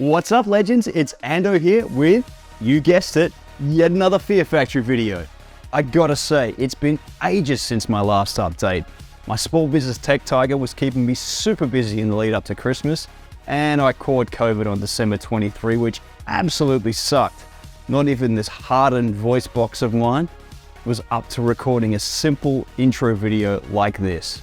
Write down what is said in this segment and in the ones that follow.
What's up, legends? It's Ando here with, you guessed it, yet another Fear Factory video. I gotta say, it's been ages since my last update. My small business tech tiger was keeping me super busy in the lead up to Christmas, and I caught COVID on December 23, which absolutely sucked. Not even this hardened voice box of mine was up to recording a simple intro video like this.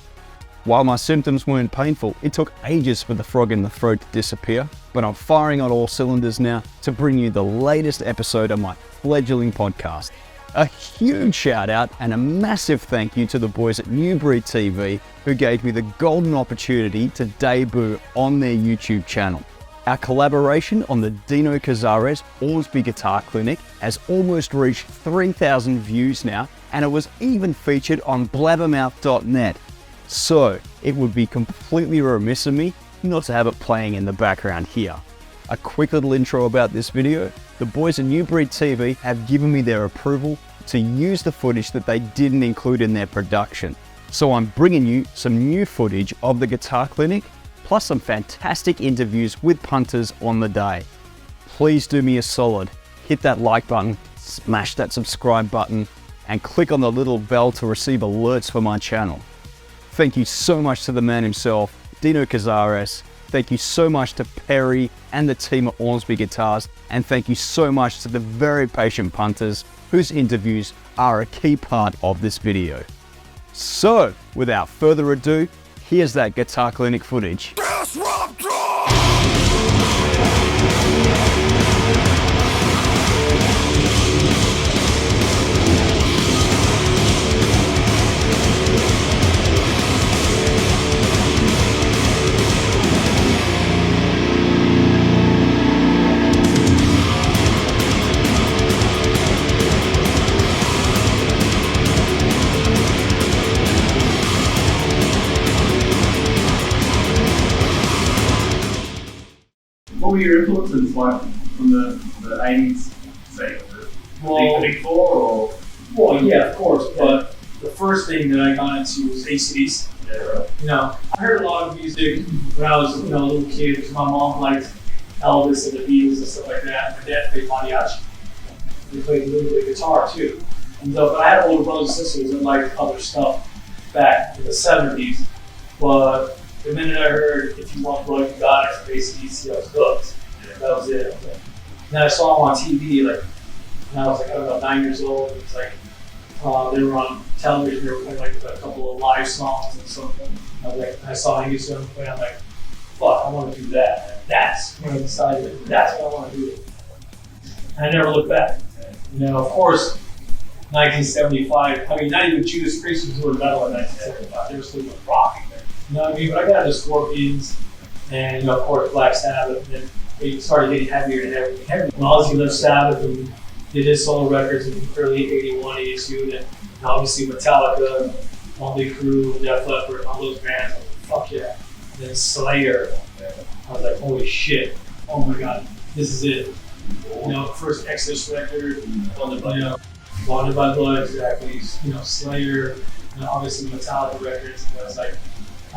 While my symptoms weren't painful, it took ages for the frog in the throat to disappear, but I'm firing on all cylinders now to bring you the latest episode of my fledgling podcast. A huge shout out and a massive thank you to the boys at NBTV who gave me the golden opportunity to debut on their YouTube channel. Our collaboration on the Dino Cazares Ormsby Guitar Clinic has almost reached 3,000 views now, and it was even featured on blabbermouth.net. So, it would be completely remiss of me not to have it playing in the background here. A quick little intro about this video. The boys at NBTV have given me their approval to use the footage that they didn't include in their production. So I'm bringing you some new footage of the guitar clinic, plus some fantastic interviews with punters on the day. Please do me a solid, hit that like button, smash that subscribe button, and click on the little bell to receive alerts for my channel. Thank you so much to the man himself, Dino Cazares. Thank you so much to Perry and the team at Ormsby Guitars. And thank you so much to the very patient punters whose interviews are a key part of this video. So, without further ado, here's that guitar clinic footage. Disruptor! What were your influences like from the 80s, say, the Big Four, or? Well, yeah, of course, but the first thing that I got into was AC/DC. Yeah, right. You know, I heard a lot of music when I was, a little kid, because my mom liked Elvis and the Beatles and stuff like that. My dad played mariachi. He played a little bit of guitar too. And but I had older brothers and sisters that liked other stuff back in the 70s. But the minute I heard "If You Want Blood, You Got It" from AC/DC, I was hooked. That was it. And then I saw them on TV, like, when I was like, I don't know, 9 years old. It was like, they were on television, they were playing like a couple of live songs and something. I saw him used to play, I'm like, fuck, I want to do that. And that's when I decided that's what I want to do. And I never looked back. Of course, 1975, I mean, not even Judas Priest was doing metal in 1975. They were still doing rock. You know what I mean? But I got into Scorpions and, of course, Black Sabbath. And then they started getting heavier and heavier. And Ozzy left Sabbath and did his solo records in early 81, 82. And obviously Metallica, Motley Crue, Def Leppard, all those bands. Like, fuck yeah. And then Slayer. I was like, holy shit. Oh my God, this is it. First Exodus record, Bonded by Blood, exactly. Slayer, obviously Metallica records. And I was like,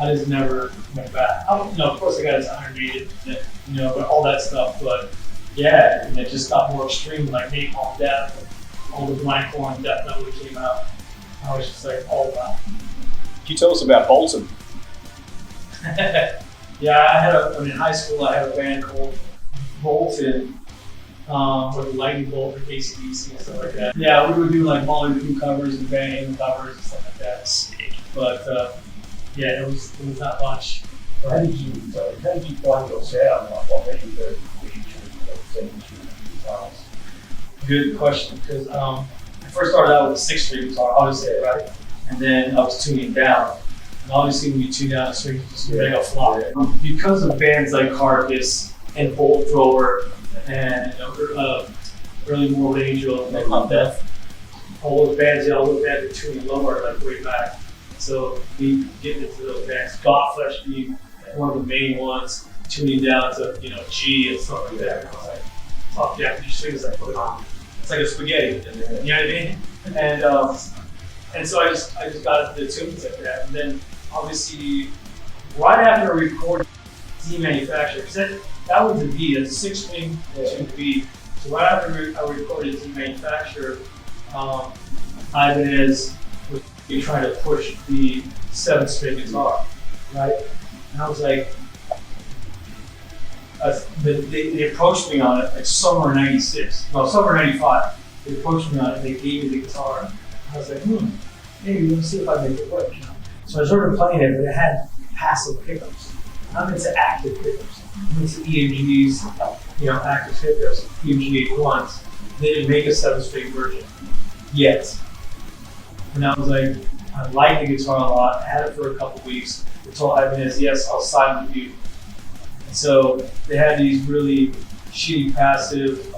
I just never went back. Of course I got his Iron Maiden, but all that stuff. But yeah, and it just got more extreme, like Napalm Death, all the Blind Corn Death Metal that came out. I was just like, oh wow. Can you tell us about Bolton? Yeah, in high school I had a band called Bolton, with Lightning Bolt and AC/DC and stuff like that. Yeah, we would do like Motley Crue covers and Van Halen covers and stuff like that. But yeah, it was not much. How did you find yourself? What made you go to guitars? Good question, because I first started out with a 6-string guitar, obviously, right? And then I was tuning down. And obviously when you tune down a string, it's mega flop. Because of bands like Carcass and Bolt Thrower and early Morbid Angel and Napalm Death, all those bands, all those bands are tuning lower, like way back. So we get into those bands. Godflesh being one of the main ones, tuning down to G and stuff like that. I was like, fuck yeah, your string is like, it's like a spaghetti. You know what I mean? And so I just got into the tunes like that. And then obviously right after I recorded Demanufacture, because that was the B, that's 6-string to B. So right after I recorded Demanufacture, Ibanez was trying to push the 7-string guitar, right? And I was like, they approached me on it like summer '96, no, summer '95. They approached me on it and they gave me the guitar. I was like, maybe let me see if I make it work. You know? So I started playing it, but it had passive pickups. I'm into active pickups. I'm into EMGs, active pickups, EMG 8-1s. They didn't make a 7-string version yet. And I was like, I liked the guitar a lot. I had it for a couple weeks. I told Ibanez, yes, I'll sign with you. And so they had these really shitty passive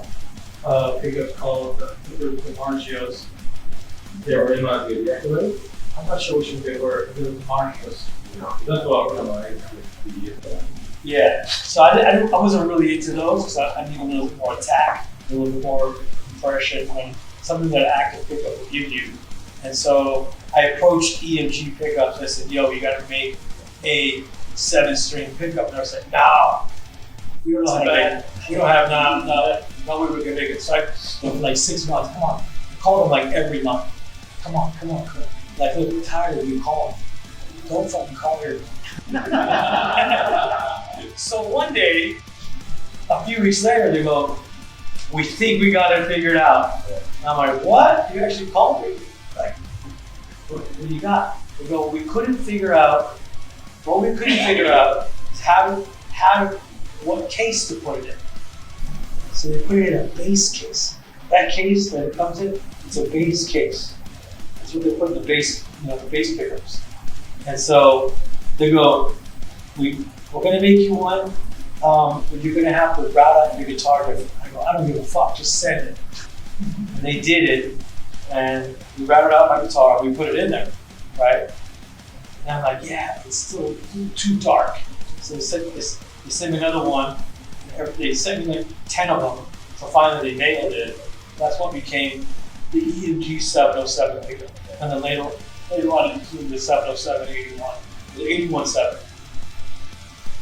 pickups called the Margios. They were in my video. I'm not sure which one they were. They were the Margios. That's what I remember. Yeah. So I wasn't really into those because I need a little bit more attack, a little bit more compression, and something that an active pickup will give you. And so I approached EMG pickups and I said, yo, you got to make a 7-string pickup. And I was like, no, we don't know how to make it. We don't have no way we're going to make it. So for like 6 months, come on. I called them like every month. Come on. Like, look, we're tired of you calling. Don't fucking call here. So one day, a few weeks later, they go, we think we got it figured out. And I'm like, what? You actually called me? Like, what do you got? They go, what we couldn't figure out is what case to put it in. So they put it in a bass case. That case that it comes in, it's a bass case. That's what they put in the bass, the bass pickups. And so they go, we're gonna make you one, but you're gonna have to route out your guitar different. I go, I don't give a fuck, just send it. And they did it, and we routed out my guitar, we put it in there, right? And I'm like, yeah, it's still too dark. So they sent me another one, they sent me like 10 of them. So finally they nailed it. That's what became the EMG 707 pickup. And then later on it included the 707 81, the 81.7.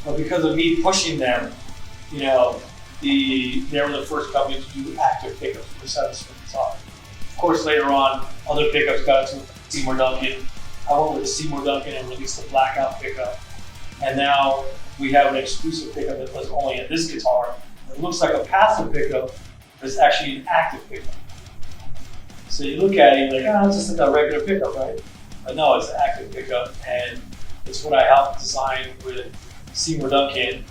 But because of me pushing them, they were the first company to do active pickups for the 7-string guitar. Of course, later on, other pickups got into Seymour Duncan. I went with the Seymour Duncan and released the Blackout pickup. And now we have an exclusive pickup that was only in this guitar. It looks like a passive pickup, but it's actually an active pickup. So you look at it, you're like, it's just like a regular pickup, right? But no, it's an active pickup, and it's what I helped design with Seymour Duncan,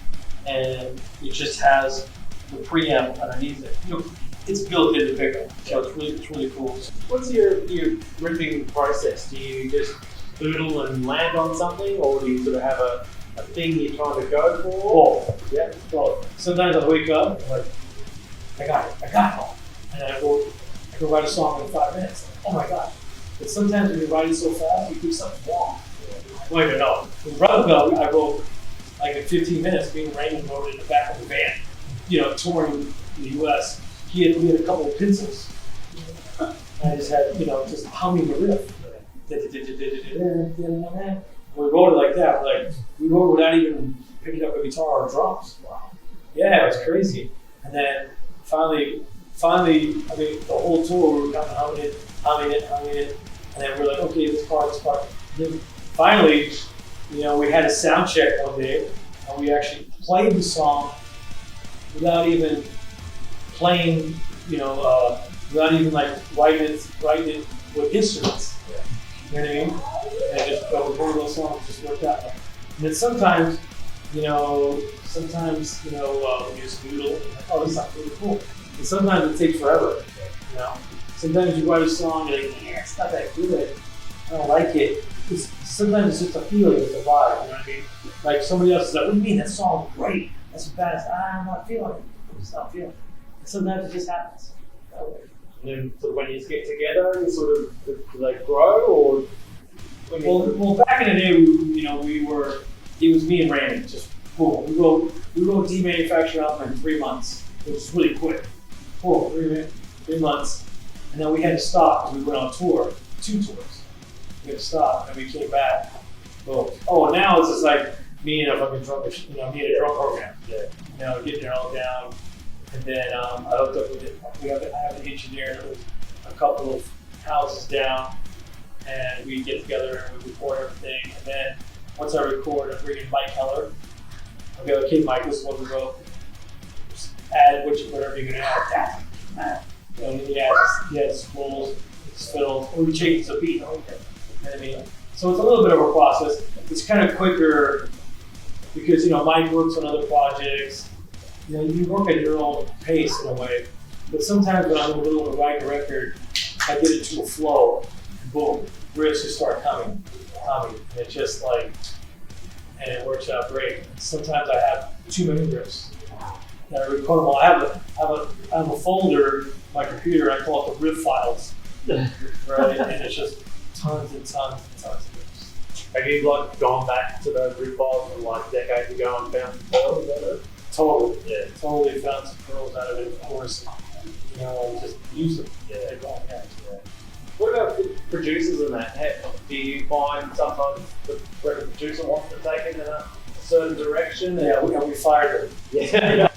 and it just has the preamp underneath it. It's built into pickup, so it's really cool. What's your riffing process? Do you just doodle and land on something, or do you sort of have a thing you're trying to go for? Both. Yeah, both. Sometimes I wake up, I'm like, I got it. And I go write a song in 5 minutes. Oh my God. But sometimes when you write it so fast, you do something wrong. Well, even know. With Roosevelt, I wrote like in 15 minutes, me and Raymond wrote it in the back of the van, touring the US. We had a couple of pencils. I just had, just humming the riff. We wrote it like that. We wrote it without even picking up a guitar or drums. Wow. Yeah, it was crazy. And then finally, the whole tour, we were kind of humming it. And then we're like, okay, this part. And then finally, we had a sound check one day, and we actually played the song without even playing, without even like writing it with instruments. You know what I mean? And just one of those songs just worked out. And then sometimes, when you just doodle, like, oh, this sounds really cool. And sometimes it takes forever. Sometimes you write a song, you're like, yeah, it's not that good. I don't like it. Sometimes it's just a feeling, it's a vibe. You know what I mean? Like somebody else is like, what do you mean? That song's great. That's the best. I'm not feeling it. I'm just not feeling it. And sometimes it just happens. And then sort of when you get together, you sort of like grow, or well, back in the day, it was me and Raymond, just boom. We wrote Demanufacture album in 3 months. It was really quick. Boom, 3 months. And then we had to stop because we went on tour, 2 tours. We had to stop, and we came back. Boom. Oh, now it's just like me and a fucking drum, me and a drum program. Yeah. Getting it all down. And then I hooked up with it. I have an engineer that was a couple of houses down, and we get together and we record everything. And then once I record, I bring in Mike Heller. I'll go, okay, Mike, this is what we wrote. Just add whatever you're gonna add. And then he adds rolls, it's fills, or he changes the beat. Okay. I mean, so it's a little bit of a process. It's kind of quicker because Mike works on other projects. You work at your own pace in a way. But sometimes when I'm in the middle of writing a record, I get into a flow, and boom, riffs just start coming. And it's just like, and it works out great. Sometimes I have too many riffs. And I record them all. I have a folder on my computer, I call it the RIFF-FILES. Right? And it's just tons and tons and tons of riffs. Have you gone back to those riff files from decades ago and found some pearls out of it? Totally. Yeah. Totally found some pearls out of it, of course. And just use them. Yeah. What about producers in that? Do you find sometimes the record producer wants to take it in a certain direction? Yeah, we fired him. Yeah.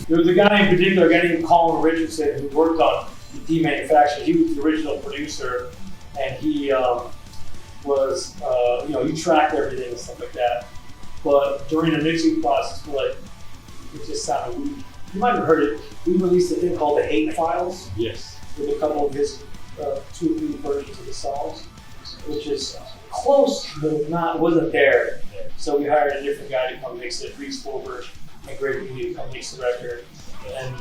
There was a guy in particular, a guy named Colin Richardson, who worked on Demanufacture. He was the original producer, and he was, he tracked everything and stuff like that. But during the mixing process, it just sounded weak. You might have heard it. We released a thing called the Hate Files. Yes. With a couple of his 2 or 3 versions of the songs, which is close, but wasn't there. So we hired a different guy to come mix it, Reese Wilbur and Greg Lee to come mix the record. And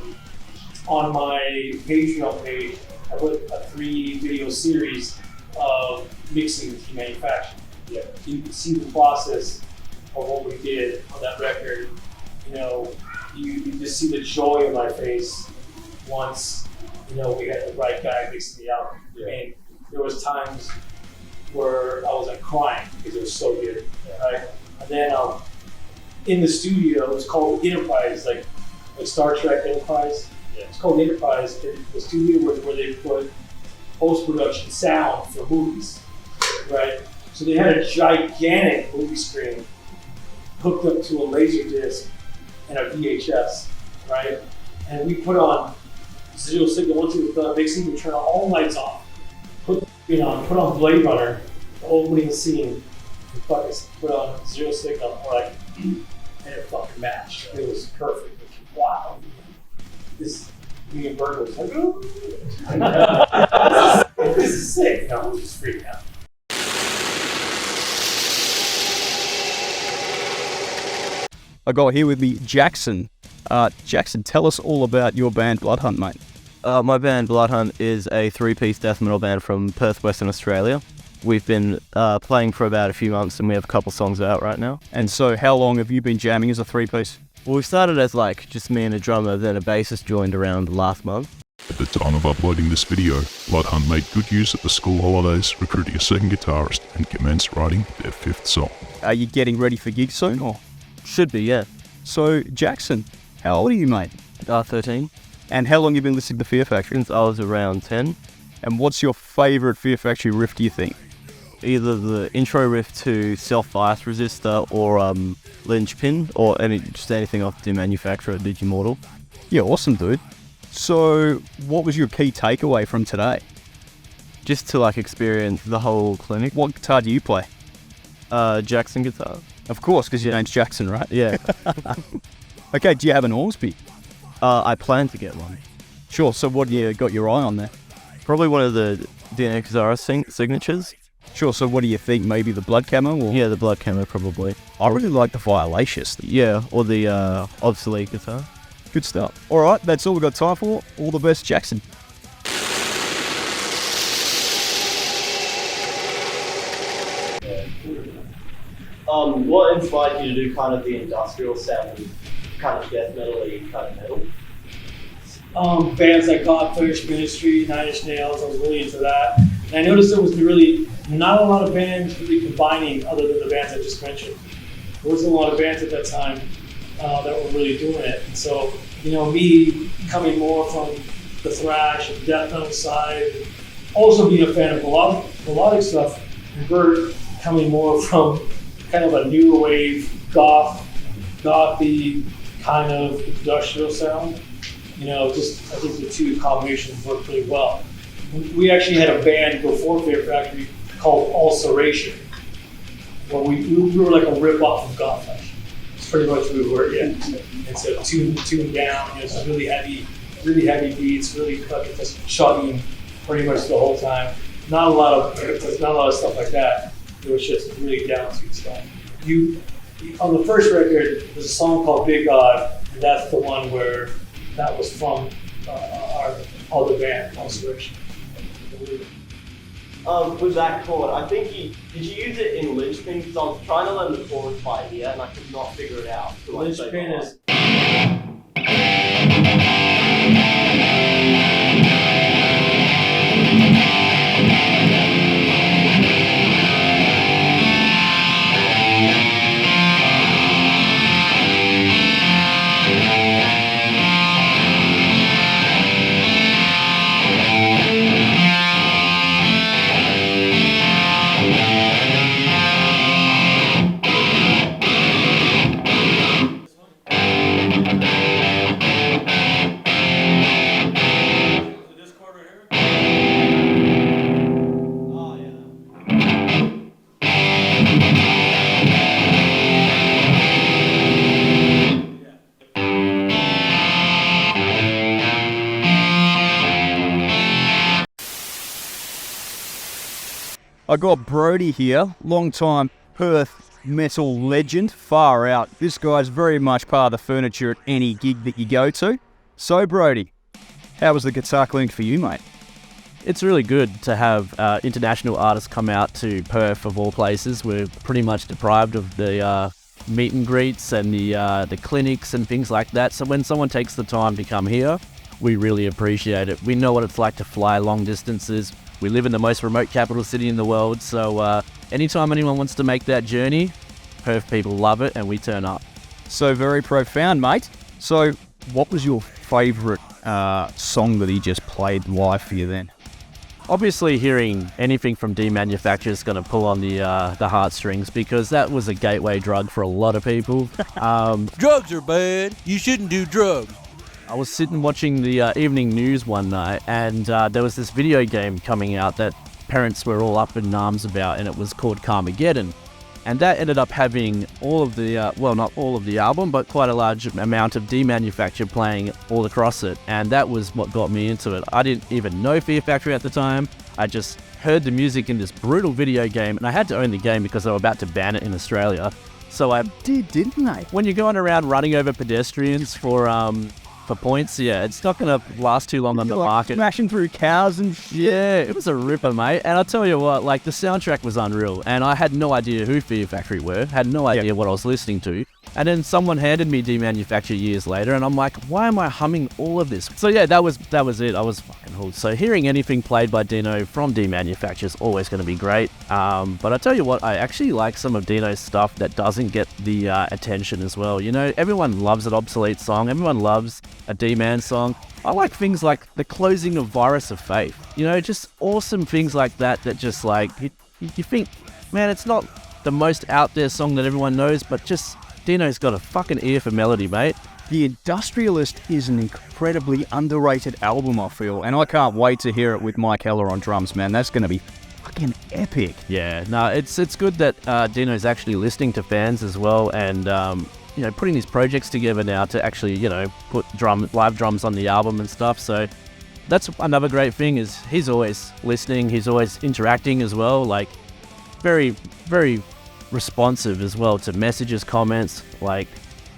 on my Patreon page, I put a 3-video series of mixing Demanufacture. Yeah. You can see the process of what we did on that record. You just see the joy in my face once, we had the right guy mixing the album. Yeah. I mean, there was times where I was crying because it was so good, right? And then in the studio, it was called Enterprise, like Star Trek Enterprise. Yeah. It's called Enterprise. The studio where they put post-production sound for movies, right? So they had a gigantic movie screen hooked up to a laser disc and a VHS, right? And we put on zero signal. Once it was mixing, we turn all the lights off. Put on Blade Runner, the opening scene, and fucking put on zero signal, and it fucking matched. It was perfect. Wow. Me and Burton was like, oh. This is sick. No, we're just freaking out. I got here with me Jaxon. Jaxon, tell us all about your band Bloodhunt, mate. My band Bloodhunt is a 3-piece death metal band from Perth, Western Australia. We've been playing for about a few months and we have a couple songs out right now. And so how long have you been jamming as a 3-piece? Well, we started as just me and a drummer, then a bassist joined around last month. At the time of uploading this video, Bloodhunt made good use of the school holidays, recruiting a second guitarist and commenced writing their 5th song. Are you getting ready for gigs soon, or? Should be, yeah. So, Jaxon, how old are you, mate? 13. And how long have you been listening to Fear Factory? Since I was around 10. And what's your favourite Fear Factory riff, do you think? Either the intro riff to Self-Bias Resistor or Linchpin, or just anything off Demanufacture or Digimortal. Yeah, awesome, dude. So, what was your key takeaway from today? Just to experience the whole clinic. What guitar do you play? Jaxon guitar. Of course, because your name's Jaxon, right? Yeah. Okay, do you have an Ormsby? I plan to get one. Sure, so what do you got your eye on there? Probably one of the Dino Cazares signatures. Sure, so what do you think? Maybe the Blood Camo? Or? Yeah, the Blood Camo probably. I really like the Violacious. Yeah, or the Obsolete guitar. Good stuff. Alright, that's all we've got time for. All the best, Jaxon. What inspired you to do kind of the industrial sound and kind of death metal-y kind of metal? Bands like God Finish Ministry, 9 Inch Nails, I was really into that. And I noticed there was really not a lot of bands really combining other than the bands I just mentioned. There wasn't a lot of bands at that time that were really doing it. And so, me coming more from the thrash and death metal side, also being a fan of melodic stuff, and Bert coming more from kind of a new wave gothy kind of industrial sound. You know, just I think the two combinations work pretty well. We actually had a band before Fear Factory called Ulceration, where we were like a rip-off of Godflesh. It's pretty much what we were, yeah. And so tuned down, you know, some really heavy beats, really fucking just chugging pretty much the whole time. Not a lot of stuff like that. It was just really down-sweet stuff. On the first record, there's a song called Big God, and that's the one where that was from our other band, Ulceration. With that chord, I think did you use it in Linchpin? Because I was trying to learn the chords by ear and I could not figure it out. So Linchpin is. I got Brody here, long-time Perth metal legend, far out. This guy's very much part of the furniture at any gig that you go to. So Brody, how was the guitar clink for you, mate? It's really good to have international artists come out to Perth of all places. We're pretty much deprived of the meet and greets and the clinics and things like that. So when someone takes the time to come here, we really appreciate it. We know what it's like to fly long distances. We live in the most remote capital city in the world, so anytime anyone wants to make that journey, Perth people love it and we turn up. So very profound, mate. So what was your favourite song that he just played live for you then? Obviously hearing anything from Demanufacture is going to pull on the heartstrings, because that was a gateway drug for a lot of people. Drugs are bad. You shouldn't do drugs. I was sitting watching the evening news one night, and there was this video game coming out that parents were all up in arms about, and it was called Carmageddon. And that ended up having all of the, well, not all of the album, but quite a large amount of Demanufacture playing all across it. And that was what got me into it. I didn't even know Fear Factory at the time. I just heard the music in this brutal video game, and I had to own the game because they were about to ban it in Australia. So I did, didn't I? When you're going around running over pedestrians for points, yeah, it's not going to last too long on the market. Smashing through cows and shit. Yeah, it was a ripper, mate. And I'll tell you what, like, the soundtrack was unreal. And I had no idea who Fear Factory were, had no idea what I was listening to. And then someone handed me Demanufacture years later, and I'm like, why am I humming all of this? So yeah, that was it. I was fucking hooked. So hearing anything played by Dino from Demanufacture is always going to be great. But I tell you what, I actually like some of Dino's stuff that doesn't get the attention as well. You know, everyone loves an Obsolete song. Everyone loves a D-Man song. I like things like the closing of Virus of Faith. You know, just awesome things like that just like, you think, man, it's not the most out there song that everyone knows, but just Dino's got a fucking ear for melody, mate. The Industrialist is an incredibly underrated album, I feel, and I can't wait to hear it with Mike Heller on drums, man. That's going to be fucking epic. Yeah, no, it's good that Dino's actually listening to fans as well, and you know, putting these projects together now to actually, you know, put live drums on the album and stuff. So that's another great thing, is he's always listening, he's always interacting as well, like very, very responsive as well to messages, comments. Like,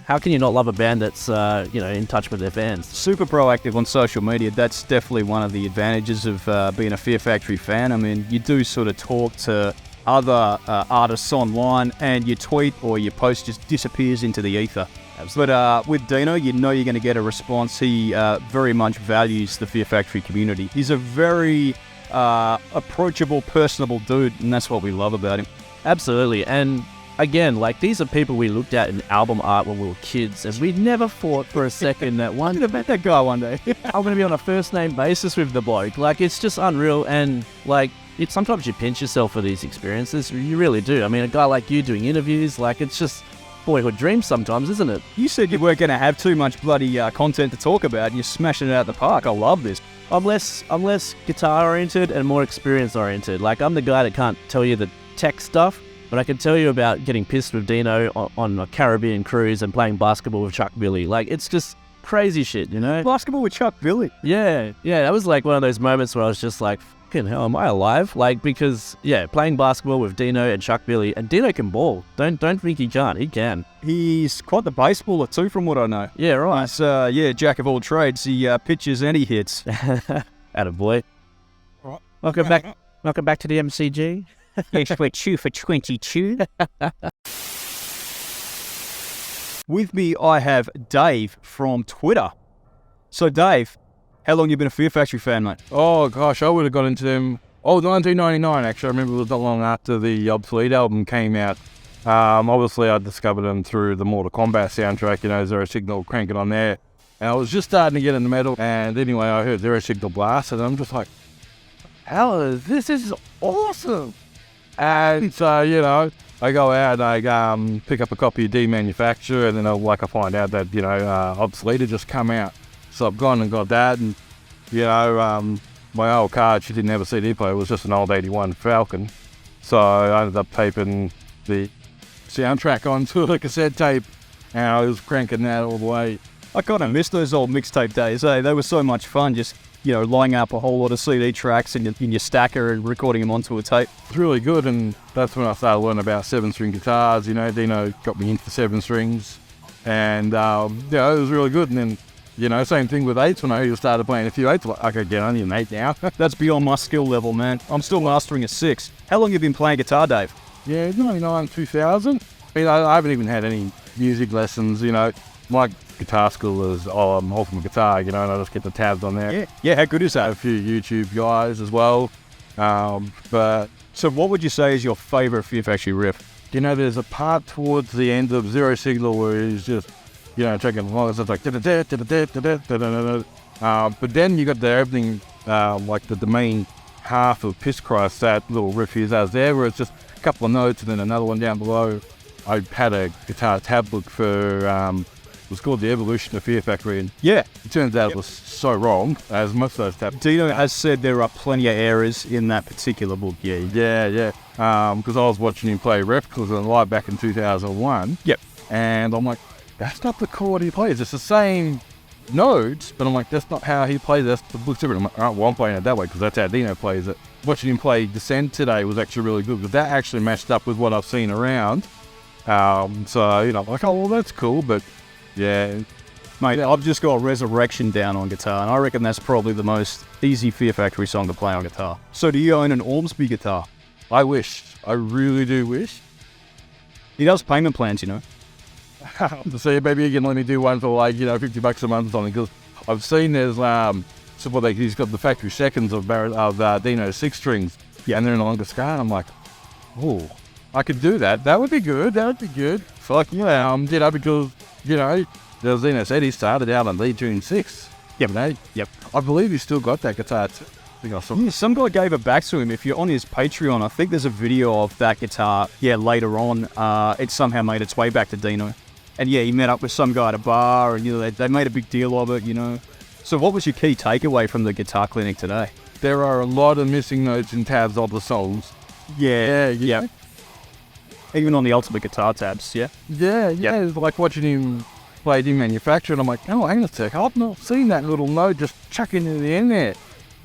how can you not love a band that's you know, in touch with their fans? Super proactive on social media. That's definitely one of the advantages of being a Fear Factory fan. I mean, you do sort of talk to other artists online, and your tweet or your post just disappears into the ether. Absolutely. But with Dino, you know you're going to get a response. He very much values the Fear Factory community. He's a very approachable, personable dude, and that's what we love about him. Absolutely. And again, like, these are people we looked at in album art when we were kids, and we never thought for a second that one, I'm going to met that guy one day. I'm going to be on a first name basis with the bloke. Like, it's just unreal. And like, sometimes you pinch yourself for these experiences. You really do. I mean, a guy like you doing interviews, like, it's just boyhood dreams sometimes, isn't it? You said you weren't going to have too much bloody content to talk about, and you're smashing it out the park. I love this. I'm less guitar oriented and more experience oriented. Like, I'm the guy that can't tell you the tech stuff, but I can tell you about getting pissed with Dino on a Caribbean cruise and playing basketball with Chuck Billy. Like, it's just crazy shit, you know? Basketball with Chuck Billy. Yeah, that was like one of those moments where I was just like, fucking hell, am I alive? Like, because, yeah, playing basketball with Dino and Chuck Billy, and Dino can ball. Don't think he can't. He can. He's quite the baseballer too, from what I know. Yeah, right. Nice, jack of all trades. He pitches and he hits. Attaboy. Right. Welcome back to the MCG. Yes, we're 2 for 22. With me, I have Dave from Twitter. So, Dave, how long you been a Fear Factory fan, mate? Oh, gosh, I would have got into them. Oh, 1999, actually. I remember it was not long after the Obsolete album came out. Obviously, I discovered them through the Mortal Kombat soundtrack, you know, Zero Signal cranking on there. And I was just starting to get into metal. And anyway, I heard Zero Signal Blast, and I'm just like, hell, this is awesome. And so, you know, I go out and I pick up a copy of Demanufacture, and then I find out that, you know, Obsolete had just come out. So I've gone and got that, and, you know, my old car, she didn't have a CD player, it was just an old 81 Falcon. So I ended up taping the soundtrack onto a cassette tape, and I was cranking that all the way. I kind of miss those old mixtape days, eh? They were so much fun, just, you know, lining up a whole lot of CD tracks in your stacker and recording them onto a tape. It's really good, and that's when I started learning about 7-string guitars. You know, Dino got me into 7 strings, and yeah, it was really good. And then, you know, same thing with 8s. When I started playing a few 8s, like, I could get only an 8 now. That's beyond my skill level, man. I'm still mastering a 6. How long have you been playing guitar, Dave? Yeah, 99, 2000. I mean, I haven't even had any music lessons, you know. My guitar school is Ultimate Guitar, you know, and I just get the tabs on there. Yeah, how good is that? A few YouTube guys as well. But so what would you say is your favourite Fear Factory riff? You know, there's a part towards the end of Zero Signal where he's just, you know, taking along, it's like but then you got the opening, like the main half of Piss Christ, that little riff he has there, where it's just a couple of notes and then another one down below. I had a guitar tab book for it was called The Evolution of Fear Factory, and yeah, it turns out it was so wrong, as most of those tabs. Dino has said there are plenty of errors in that particular book. Yeah. Because I was watching him play RIFF-FILES on live back in 2001. Yep. And I'm like, that's not the chord he plays. It's the same notes, but I'm like, that's not how he plays it. The book's different. I'm like, all right, well, I'm playing it that way because that's how Dino plays it. Watching him play Descent today was actually really good, because that actually matched up with what I've seen around. So, you know, like, oh, well, that's cool, but yeah. Mate, I've just got Resurrection down on guitar, and I reckon that's probably the most easy Fear Factory song to play on guitar. So do you own an Ormsby guitar? I wish. I really do wish. He does payment plans, you know. So maybe you can let me do one for, like, you know, $50 a month or something, because I've seen there's he's got the factory seconds of Dino's 6 strings, yeah, and they're in a longer scale, and I'm like, oh, I could do that. That would be good. Fuck yeah, you know, because, you know, as Dino said, he started out on D Tune 6. Yep. You know? Yep. I believe he's still got that guitar too. I think I saw. Yeah, some guy gave it back to him. If you're on his Patreon, I think there's a video of that guitar. Yeah, later on, it somehow made its way back to Dino. And yeah, he met up with some guy at a bar, and, you know, they made a big deal of it, you know. So what was your key takeaway from the guitar clinic today? There are a lot of missing notes and tabs of the songs. Yeah. Even on the Ultimate Guitar tabs, yeah? Yeah. It's like watching him play Demanufacture, and I'm like, oh, hang on a sec, I've not seen that little note just chucking in the end there.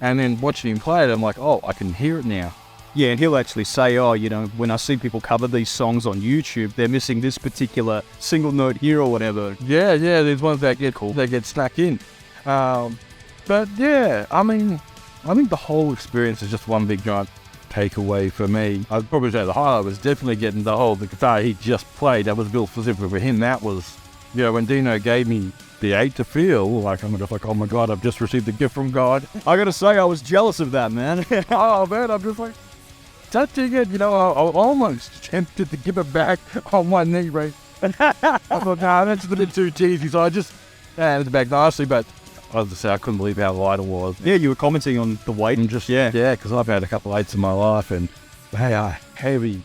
And then watching him play it, I'm like, oh, I can hear it now. Yeah, and he'll actually say, oh, you know, when I see people cover these songs on YouTube, they're missing this particular single note here or whatever. Yeah, there's ones that get snuck in. But yeah, I mean, I think the whole experience is just one big giant takeaway for me. I'd probably say the highlight was definitely getting the guitar he just played. That was built specifically for him. That was, you know, when Dino gave me the 8 to feel, like, I'm just like, oh my God, I've just received a gift from God. I gotta say, I was jealous of that, man. Oh man, I'm just like, touching it, you know, I almost tempted to give it back on one knee, right? I thought, nah, that's a bit too cheesy, so I just handed it back nicely, but I was just say I couldn't believe how light it was. Yeah, you were commenting on the weight and just, yeah. Yeah, because I've had a couple of 8s in my life, and they are heavy.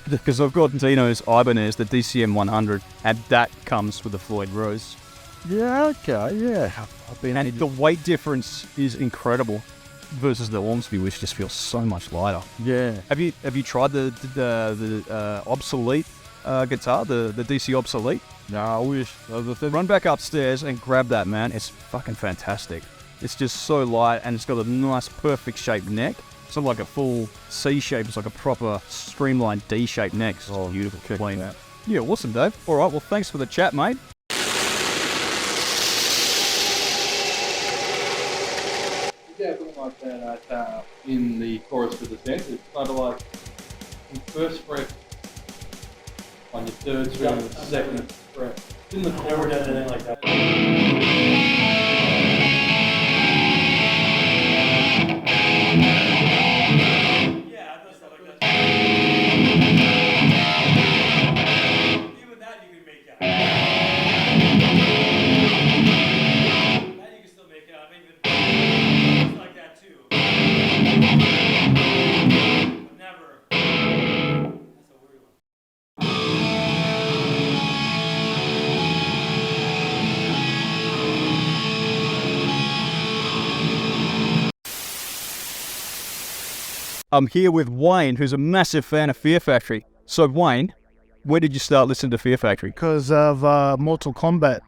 Because I've got Dino's Ibanez, the DCM 100, and that comes with the Floyd Rose. Yeah, okay, yeah. I've been And the weight difference is incredible versus the Ormsby, which just feels so much lighter. Yeah. Have you tried the obsolete guitar, the DC obsolete? No, I wish. Run back upstairs and grab that, man. It's fucking fantastic. It's just so light, and it's got a nice, perfect shaped neck. It's not like a full C shape. It's like a proper streamlined D shaped neck. It's beautiful, clean. Yeah, awesome, Dave. All right, well, thanks for the chat, mate. Yeah, something like that in the chorus of the sense. It's kind of like in first fret on your third string and the second fret. In the chorus. Never done anything like that. I'm here with Wayne, who's a massive fan of Fear Factory. So Wayne, where did you start listening to Fear Factory? Because of Mortal Kombat.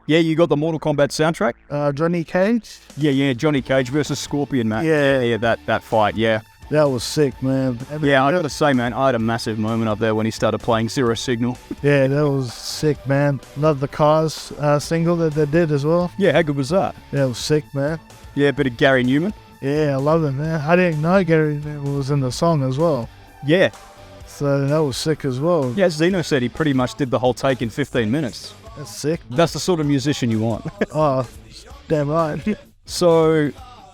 Yeah, you got the Mortal Kombat soundtrack? Johnny Cage? Yeah, Johnny Cage versus Scorpion, man. Yeah. That fight, yeah. That was sick, man. Yeah, I gotta say, man, I had a massive moment up there when he started playing Zero Signal. Yeah, that was sick, man. Love the Cars single that they did as well. Yeah, how good was that? That was sick, man. Yeah, a bit of Gary Newman. Yeah, I love it, man. I didn't know Gary Newman was in the song as well. Yeah. So that was sick as well. Yeah, as Zeno said, he pretty much did the whole take in 15 minutes. That's sick. That's the sort of musician you want. Oh, damn right. So,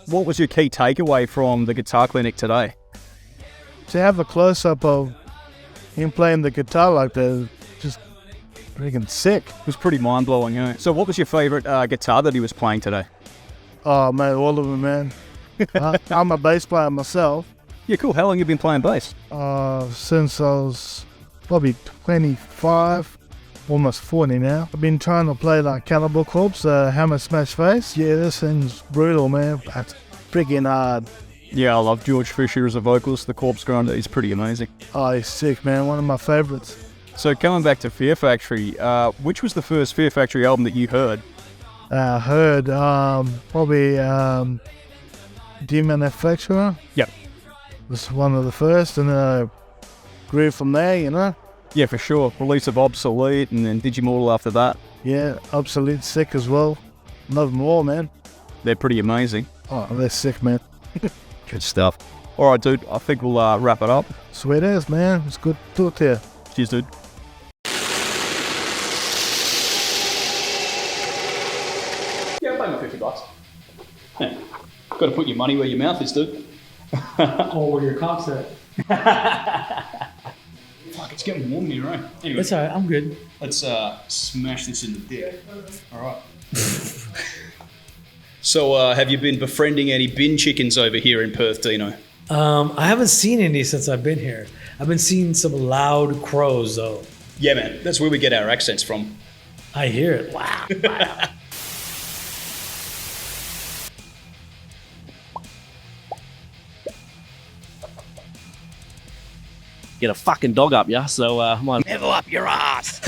what was your key takeaway from the guitar clinic today? To have a close-up of him playing the guitar like that, just freaking sick. It was pretty mind-blowing, yeah. So what was your favourite guitar that he was playing today? Oh, man, all of them, man. I'm a bass player myself. Yeah, cool. How long have you been playing bass? Since I was probably 25, almost 40 now. I've been trying to play like Cannibal Corpse, Hammer Smash Face. Yeah, this thing's brutal, man. That's freaking hard. Yeah, I love George Fisher as a vocalist. The Corpse Grinder, he's pretty amazing. Oh, he's sick, man. One of my favourites. So coming back to Fear Factory, which was the first Fear Factory album that you heard? I heard probably Demanufacture. Yep. Was one of the first, and I grew from there, you know? Yeah, for sure. Release of Obsolete, and then Digimortal after that. Yeah, Obsolete sick as well. Love them all, man. They're pretty amazing. Oh, they're sick, man. Good stuff. All right, dude. I think we'll wrap it up. Sweet as, man. It's good to talk to you. Cheers, dude. Yeah, pay me $50. Yeah. Got to put your money where your mouth is, dude. Or where your cock's at. Fuck, it's getting warm here, right? Anyway, That's alright, I'm good. let's smash this in the dick. All right. So, have you been befriending any bin chickens over here in Perth, Dino? I haven't seen any since I've been here. I've been seeing some loud crows though. Yeah, man. That's where we get our accents from. I hear it. Wow. Get a fucking dog up, yeah? So, might level up your ass.